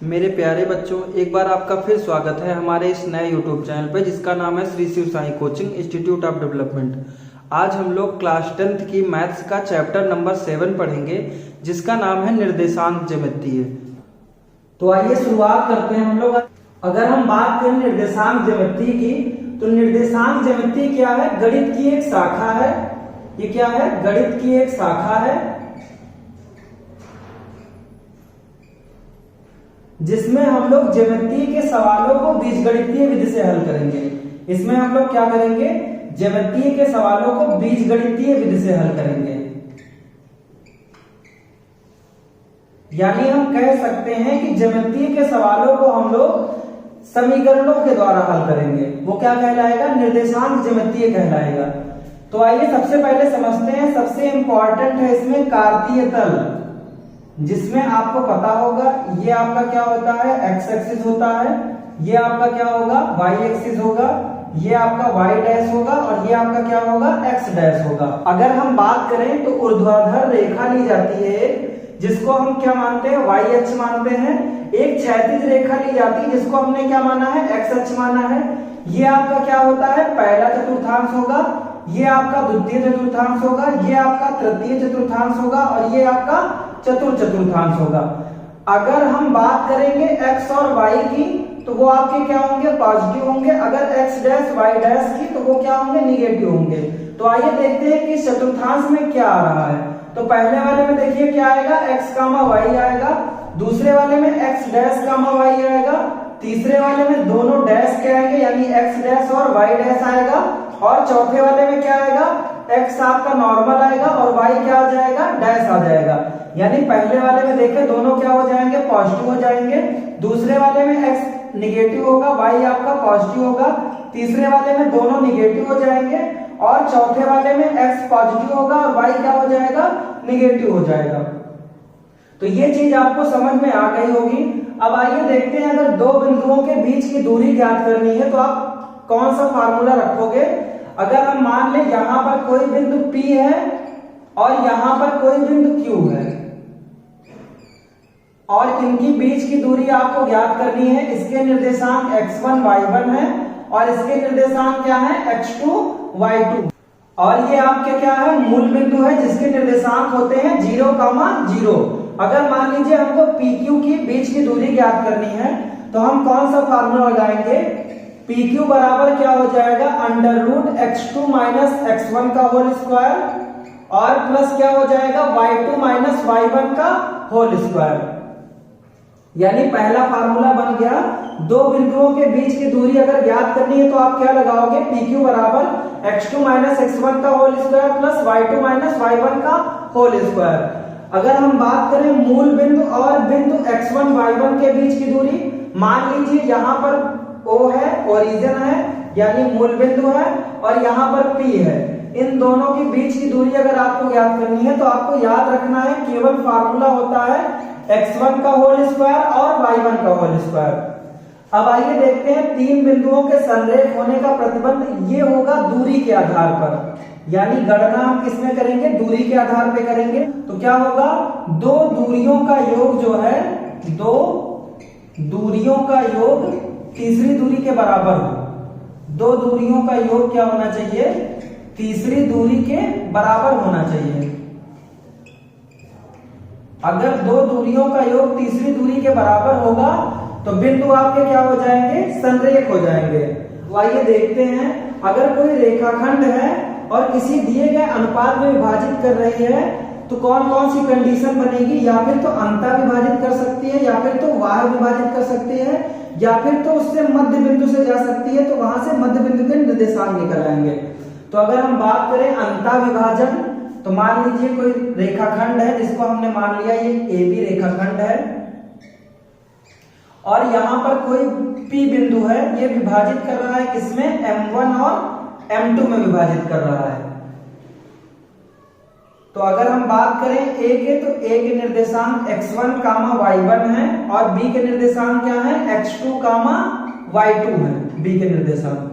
मेरे प्यारे बच्चों, एक बार आपका फिर स्वागत है हमारे इस नए यूट्यूब चैनल पर जिसका नाम है Shri Shiv Sai coaching institute of development. आज हम लोग क्लास 10th की मैथ्स का चैप्टर नंबर 7 पढ़ेंगे जिसका नाम है निर्देशांक ज्यामितीय। तो आइए शुरुआत करते हैं हम लोग। अगर हम बात करें निर्देशांक ज्यामिति की, तो निर्देशांक ज्यामिति क्या है? गणित की एक शाखा है। ये क्या है? गणित की एक शाखा है जिसमें हम लोग ज्यामिति के सवालों को बीजगणितीय विधि से हल करेंगे। इसमें हम लोग क्या करेंगे? ज्यामिति के सवालों को बीजगणितीय विधि से हल करेंगे। यानी हम कह सकते हैं कि ज्यामिति के सवालों को हम लोग समीकरणों के द्वारा हल करेंगे। वो क्या कहलाएगा? निर्देशांक ज्यामितीय कहलाएगा। तो आइए सबसे पहले समझते हैं। सबसे इंपॉर्टेंट है इसमें कार्तीय तल, जिसमें आपको पता होगा ये आपका क्या होता है? एक्स एक्सिस होता है। ये आपका क्या होगा? वाई एक्सिस होगा। ये आपका वाई डैश होगा और ये आपका क्या होगा? एक्स डैश होगा। अगर हम बात करें तो ऊर्ध्वाधर रेखा ली जाती है जिसको हम क्या मानते हैं? वाई अक्ष मानते हैं। एक क्षैतिज रेखा ली जाती है जिसको हमने क्या माना है? एक्स अक्ष माना है। ये आपका क्या होता है? पहला चतुर्थांश होगा। ये आपका द्वितीय चतुर्थांश होगा। ये आपका तृतीय चतुर्थांश होगा और ये आपका चतुर्थांश होगा। अगर हम बात करेंगे x और y की, तो वो आपके क्या होंगे? पॉजिटिव होंगे। अगर x डैश y डैश की, तो वो क्या होंगे? निगेटिव होंगे। तो आइए देखते हैं कि चतुर्थांश में क्या आ रहा है। तो पहले वाले में देखिए क्या आएगा? x कामा y आएगा। दूसरे वाले में x डैश कामा y आएगा। तीसरे वाले में दोनों डैश के आएंगे यानी x डैश और y डैश आएगा। और चौथे वाले में क्या आएगा? x आपका नॉर्मल आएगा और y क्या आ जाएगा? डैश आ जाएगा। यानी पहले वाले में देखें दोनों क्या हो जाएंगे? पॉजिटिव हो जाएंगे। दूसरे वाले में x निगेटिव होगा, y आपका पॉजिटिव होगा। तीसरे वाले में दोनों निगेटिव हो जाएंगे और चौथे वाले में x पॉजिटिव होगा और y क्या हो जाएगा? निगेटिव हो जाएगा। तो ये चीज आपको समझ में आ गई होगी। अब आइए देखते हैं, अगर दो बिंदुओं के बीच की दूरी ज्ञात करनी है तो आप कौन सा फार्मूला रखोगे? अगर हम मान लें यहां पर कोई बिंदु P है और यहां पर कोई बिंदु Q है और इनकी बीच की दूरी आपको ज्ञात करनी है। इसके निर्देशांक x1 y1 है और इसके निर्देशांक क्या है? x2 y2। और ये आपके क्या है? मूल बिंदु है जिसके निर्देशांक होते हैं 0,0। अगर मान लीजिए हमको PQ की बीच की दूरी ज्ञात करनी है तो हम कौन सा फार्मूला लगाएंगे? PQ बराबर क्या हो जाएगा? √x2 - x1 का होल स्क्वायर और प्लस क्या हो जाएगा? y2 - y1 का होल स्क्वायर। यानी पहला फार्मूला बन गया। दो बिंदुओं के बीच की दूरी अगर ज्ञात करनी है तो आप क्या लगाओगे? PQ बराबर x2 - x1 का whole square plus y2 - y1 का होल स्क्वायर। अगर हम बात करें मूल बिंदु और बिंदु x1 y1 के बीच की दूरी, मान लीजिए यहां पर O है, ओरिजिन है यानी मूल बिंदु है, और यहां पर P है। इन दोनों के बीच की दूरी अगर आपको ज्ञात करनी है तो आपको याद रखना है केवल फार्मूला होता है x1 का होल स्क्वायर और y1 का होल स्क्वायर। अब आइए देखते हैं, तीन बिंदुओं के संरेख होने का प्रतिबंध ये होगा दूरी के आधार पर। यानी गणना हम किसमें करेंगे? दूरी के आधार पे करेंगे। तो क्या होगा? दो दूरियों का योग जो है, दो दूरियों का योग तीसरी दूरी के बराबर हो। दो दूरियों का योग क्या होना चाहिए? तीसरी दूरी के बराबर होना चाहिए। अगर दो दूरियों का योग तीसरी दूरी के बराबर होगा तो बिंदु आपके क्या हो जाएंगे? संरेख हो जाएंगे। तो आइए देखते हैं, अगर कोई रेखाखंड है और किसी दिए गए अनुपात में विभाजित कर रही है तो कौन कौन सी कंडीशन बनेगी? या फिर तो अंतः विभाजित कर सकती है, या फिर तो बाह्य विभाजित कर सकती है, या फिर तो उससे मध्य बिंदु से जा सकती है। तो वहां से मध्य बिंदु के निर्देशांक निकल आएंगे। तो अगर हम बात करें अंतः विभाजन, तो मान लीजिए कोई रेखाखंड है जिसको हमने मान लिया ये AB रेखाखंड है और यहां पर कोई P बिंदु है, ये विभाजित कर रहा है किसमें? M1 और M2 में विभाजित कर रहा है। तो अगर हम बात करें A के, तो A के निर्देशांक x1, y1 है और B के निर्देशांक क्या है? x2, y2 है। B के निर्देशांक।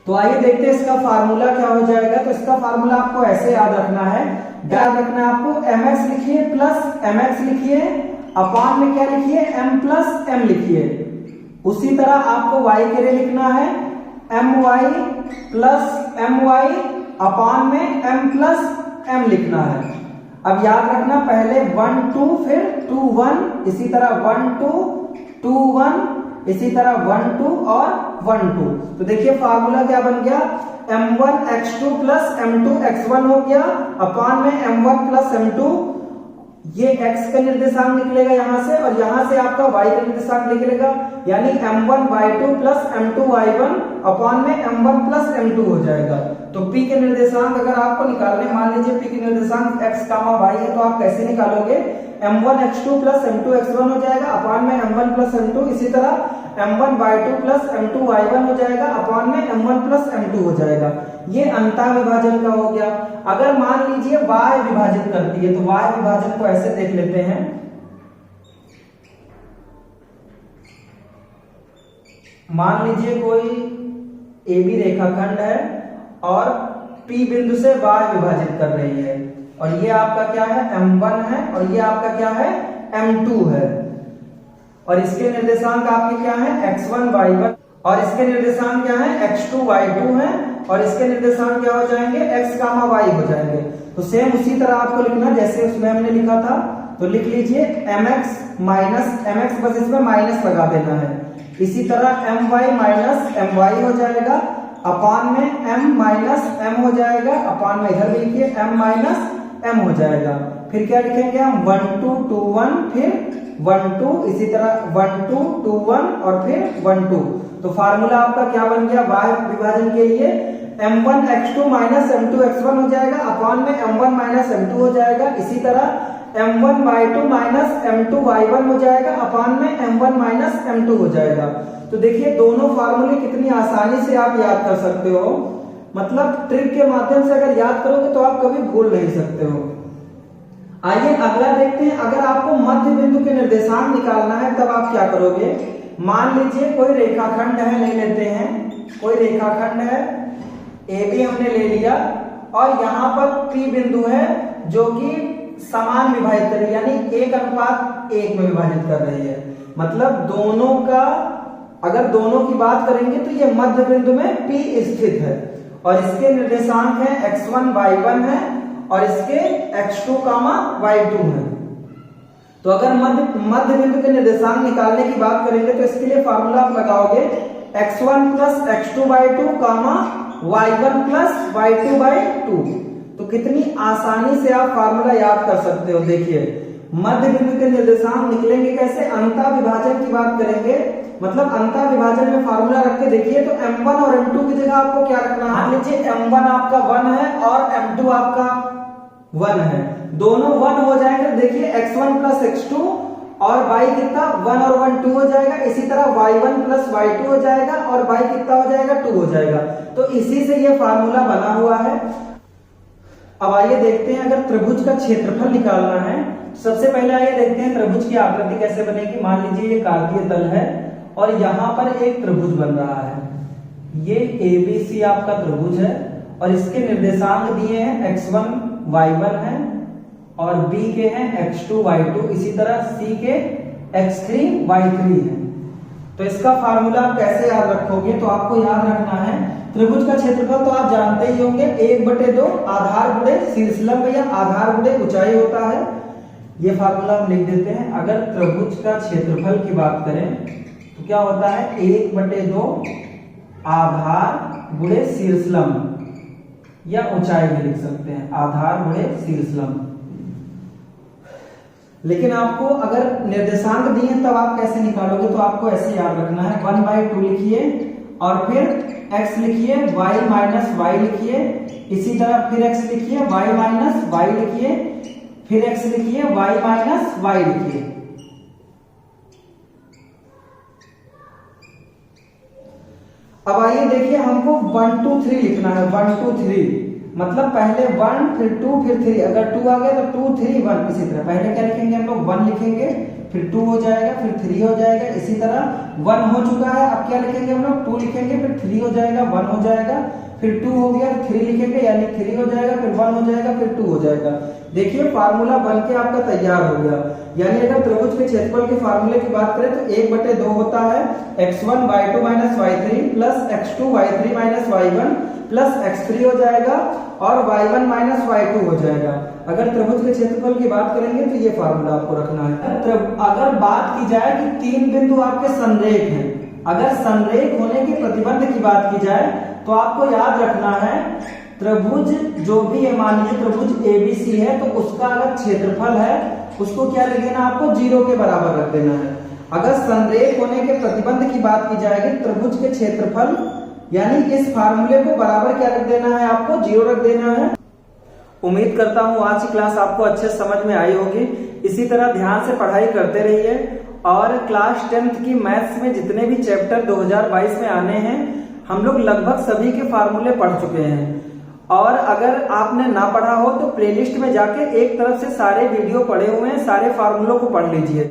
तो आइए देखते हैं इसका फार्मूला क्या हो जाएगा। तो इसका फार्मूला आपको ऐसे याद रखना है, याद रखना है आपको, mx लिखिए प्लस mx लिखिए, अपान में क्या लिखिए, m प्लस m लिखिए। उसी तरह आपको y के लिए लिखना है my प्लस my, अपान में m प्लस m लिखना है। अब याद रखना, पहले 1 2 फिर 2 1, इसी तरह 1 2 2 1, इसी तरह 1 2 और 1 2। तो देखिए फार्मूला क्या बन गया, m1 x2 plus m2 x1 हो गया, अपान में m1 प्लस m2, ये x का निर्देशांक निकलेगा यहां से, और यहां से आपका y का निर्देशांक निकलेगा, यानी m1 y2 plus m2 y1, अपान में m1 प्लस m2 हो जाएगा। तो p के निर्देशांक अगर आपको निकालने, मान लीजिए p के निर्देशांक x, y है, तो आप कैसे निकालोगे, m1 x2 plus m2 x1 हो जाएगा, अपान में m1 प्लस m2, इसी तरह m1 y2 plus m2 y1 हो जाएगा, अपान में m1 प्लस m2 हो जाएगा। ये अंतः विभाजन का हो गया। अगर मान लीजिए y विभाजित करती है, तो y विभाजन को ऐसे देख लेते हैं, मान लीजिए कोई AB रेखाखंड है और P बिंदु से y विभाजित कर रही है, और ये आपका क्या है, m1 है, और ये आपका क्या है, m2 है, और इसके निर्देशांक आपके क्या है, x1 y1, और इसके निर्देशांक क्या है, x2 y2 है, और इसके निर्देशांक क्या हो जाएंगे, x, y हो जाएंगे। तो सेम उसी तरह आपको लिखना जैसे उसमें हमने लिखा था, तो लिख लीजिए mx माइनस mx, बस इसमें माइनस लगा देना है, इसी तरह my माइनस my हो जाएगा, अपान में m माइनस m हो जाएगा, अपान में इधर भी लिखिए m माइनस m हो जाएगा। फिर क्या लिखेंगे हम, 1 2 2 1, फिर 1 2, इसी तरह 1 2 2 1 और फिर 1 2। तो फार्मूला आपका क्या बन गया y विभाजन के लिए, m1 x2 minus m2 x1 हो जाएगा, अपान में m1 माइनस m2 हो जाएगा, इसी तरह m1 y2 minus m2 y1 हो जाएगा, अपान में m1 माइनस m2 हो जाएगा। तो देखिए दोनों फार्मूले कितनी आसानी से आप याद कर सकते हो, मतलब ट्रिक के माध्यम से अगर याद करोगे तो आप कभी भूल नहीं सकते हो। आइए अगला देखते हैं, अगर आपको मध्य बिंदु के निर्देशांक निकालना है तब आप क्या करोगे। मान लीजिए कोई रेखाखंड है, ले लेते हैं, कोई रेखाखंड है AB हमने ले लिया, और यहाँ पर P बिंदु है जो कि समान विभाजित कर रही है, यानी 1:1 में विभाजित कर रही है, मतलब दोनों का, अगर दोनों की बात करेंगे तो ये मध्य बिंदु में P स्थित है, और इसके निर्देशांक है x1 y1 है, और इसके x2 y2 है। तो अगर मध्य बिंदु के निर्देशांक निकालने की बात करेंगे तो इसके लिए फार्मूला आप लगाओगे x1 plus x2 y2 y1 plus y2 2। तो कितनी आसानी से आप फार्मूला याद कर सकते हो। देखिए मध्य बिंदु के निर्देशांक निकलेंगे कैसे, अंतः विभाजन की बात करेंगे, मतलब अंतः विभाजन में फार्मूला रख के देखिए, तो m1 और m2 की जगह आपको क्या रखना है, मान लीजिए m1 आपका 1 है और m2 आपका 1 है, दोनों 1 हो जाएंगे। देखिए x1 प्लस x2 और y कितना 1 और 1 2 हो जाएगा, इसी तरह y1 प्लस y2 हो जाएगा, और y कितना हो जाएगा 2 हो जाएगा। तो इसी से ये फार्मूला बना हुआ है। अब आइए देखते हैं, अगर त्रिभुज का क्षेत्रफल निकालना है, सबसे पहले आइए देखते हैं त्रिभुज की आकृति कैसे बनेगी। मान लीजिए ये कार्तीय तल है और यहाँ पर एक त्रिभुज बन रहा है, ये ABC आपका त्रिभुज है, और इसके निर्देशांक दिए हैं x1 y1 है, और B के हैं x2 y2, इसी तरह C के x3 y3 है। तो इसका फार्मूला आप कैसे याद रखोगे, तो आपको याद रखना है त्रिभुज का क्षेत्रफल तो आप जानते ही होंगे, 1/2 आधार गुणे शीर्षलंब या आधार गुणे ऊंचाई होता है। ये फार्मूला हम लिख देते हैं। अगर त्रिभुज का क्षेत्रफल की बात करें तो क्या होता है, 1/2 आधार गुणे शीर्षलंब या ऊंचाई भी लिख सकते हैं, आधार गुणे शीर्षलंब। लेकिन आपको अगर निर्देशांक दिए तब आप कैसे निकालोगे, तो आपको ऐसे याद रखना है, 1/2 लिखिए और फिर x लिखिए, y माइनस y लिखिए, इसी तरह फिर x लिखिए, y माइनस y लिखिए, फिर x लिखिए, y माइनस y लिखिए। अब आइए देखिए, हमको 1 2 3 लिखना है, 1 2 3, मतलब पहले 1 फिर 2 फिर 3, अगर 2 आ गया तो 2 3 1, इसी तरह पहले क्या लिखेंगे हम लोग 1 लिखेंगे, फिर 2 हो जाएगा, फिर 3 हो जाएगा। इसी तरह 1 हो चुका है, अब क्या लिखेंगे हम लोग, 2 लिखेंगे, फिर 3 हो जाएगा, 1 हो जाएगा, फिर 2 हो गया, 3 लिखेंगे यानी 3 हो जाएगा, फिर 1 हो जाएगा, फिर 2 हो जाएगा। देखिए फार्मूला बन के आपका तैयार हो गया। यानी अगर त्रिभुज के क्षेत्रफल के फार्मूले की बात करें तो 1/2 होता है x1 y2 minus y3 plus x2 y3 minus y1 plus x3 हो जाएगा और y1 माइनस y2 हो जाएगा। अगर त्रिभुज के क्षेत्रफल की बात करेंगे तो ये फार्मूला आपको रखना है। अगर बात की जाए कि 3 बिंदु आपके संरेख हैं, अगर संरेख होने के प्रतिबंध की बात की जाए तो आपको याद रखना है त्रिभुज जो भी है, मान लीजिए त्रिभुज एबीसी है तो उसका अगर क्षेत्रफल है उसको क्या लिख देना, आपको 0 के बराबर रख देना है। अगर संरेख होने के प्रतिबंध की बात की जाएगी त्रिभुज के क्षेत्रफल यानी इस फार्मूले को बराबर क्या रख देना है, आपको 0 रख देना है। उम्मीद करता हूँ आज की क्लास आपको अच्छे समझ में आई होगी। इसी तरह ध्यान से पढ़ाई करते रहिए और क्लास 10th की मैथ्स में जितने भी चैप्टर 2022 में आने हैं हम लोग लगभग सभी के फार्मूले पढ़ चुके हैं। और अगर आपने ना पढ़ा हो तो प्लेलिस्ट में जाके एक तरफ से सारे वीडियो पढ़े हुए हैं, सारे फार्मूलों को पढ़ लीजिए।